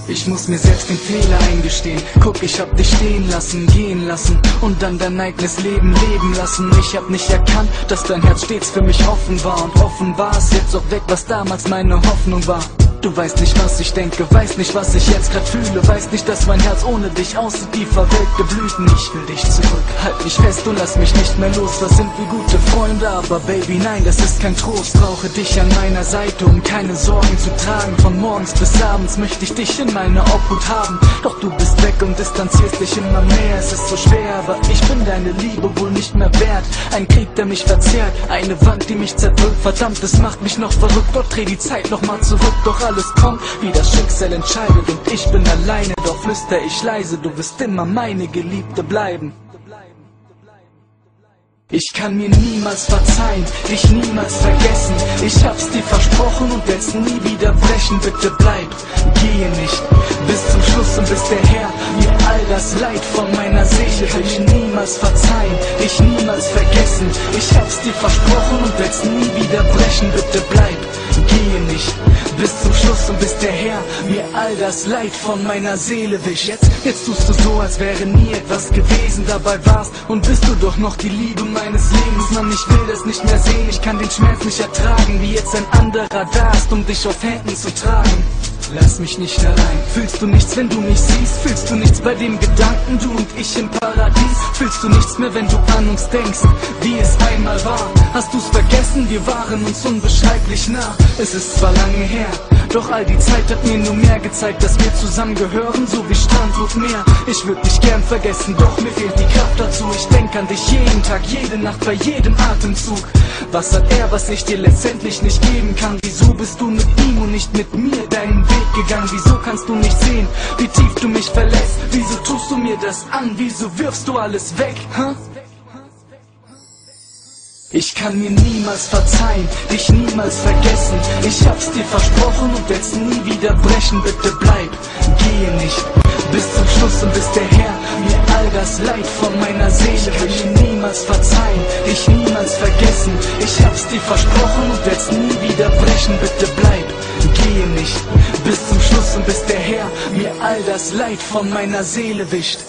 Ich muss mir selbst den Fehler eingestehen. Guck, ich hab dich stehen lassen, gehen lassen und dann dein eigenes Leben leben lassen. Ich hab nicht erkannt, dass dein Herz stets für mich offen war. Und offenbar ist jetzt auch weg, was damals meine Hoffnung war. Du weißt nicht, was ich denke, weißt nicht, was ich jetzt grad fühle. Weißt nicht, dass mein Herz ohne dich aussieht wie verwelkte Blüten. Ich will dich zurück, halt mich fest und lass mich nicht mehr los. Was sind wir gute Freunde, aber Baby, nein, das ist kein Trost. Brauche dich an meiner Seite, um keine Sorgen zu tragen. Von morgens bis abends möchte ich dich in meiner Obhut haben. Doch du bist weg und distanzierst dich immer mehr. Es ist so schwer, aber ich bin deine Liebe wohl nicht mehr wert. Ein Krieg, der mich verzehrt, eine Wand, die mich zerdrückt. Verdammt, es macht mich noch verrückt. Gott, dreh die Zeit noch mal zurück. Doch alles kommt, wie das Schicksal entscheidet. Und ich bin alleine, doch flüster ich leise. Du wirst immer meine Geliebte bleiben. Ich kann mir niemals verzeihen, dich niemals vergessen. Ich hab's dir versprochen und werd's nie wieder brechen. Bitte bleib, gehe nicht bis zum Schluss und bis der Herr mir all das Leid von meiner Seele. Ich kann mir niemals verzeihen, dich niemals vergessen. Ich hab's dir versprochen und werd's nie wieder brechen. Bitte bleib, gehe nicht bis zum Schluss und bis der Herr mir all das Leid von meiner Seele wischt. Jetzt tust du so, als wäre nie etwas gewesen. Dabei warst und bist du doch noch die Liebe meines Lebens. Mann, ich will das nicht mehr sehen, ich kann den Schmerz nicht ertragen, wie jetzt ein anderer da ist, um dich auf Händen zu tragen. Lass mich nicht allein. Fühlst du nichts, wenn du mich siehst? Fühlst du nichts bei dem Gedanken, du und ich im Paradies? Fühlst du nichts mehr, wenn du an uns denkst, wie es einmal war? Hast du's vergessen? Wir waren uns unbeschreiblich nah. Es ist zwar lange her, doch all die Zeit hat mir nur mehr gezeigt, dass wir zusammengehören, so wie Strand und Meer. Ich würd dich gern vergessen, doch mir fehlt die Kraft dazu. Ich denk an dich jeden Tag, jede Nacht, bei jedem Atemzug. Was hat er, was ich dir letztendlich nicht geben kann? Wieso bist du mit ihm und nicht mit mir deinen Weg gegangen? Wieso kannst du nicht sehen, wie tief du mich verlässt? Wieso tust du mir das an? Wieso wirfst du alles weg? Ich kann mir niemals verzeihen, dich niemals vergessen. Ich hab's dir versprochen und werd's nie wieder brechen. Bitte bleib, gehe nicht bis zum Schluss und bis der Herr mir all das Leid von meiner Seele. Ich kann mir niemals verzeihen, dich niemals vergessen. Ich hab's dir versprochen und werd's nie wieder brechen. Bitte bleib, gehe nicht bis zum Schluss und bis der Herr mir all das Leid von meiner Seele wischt.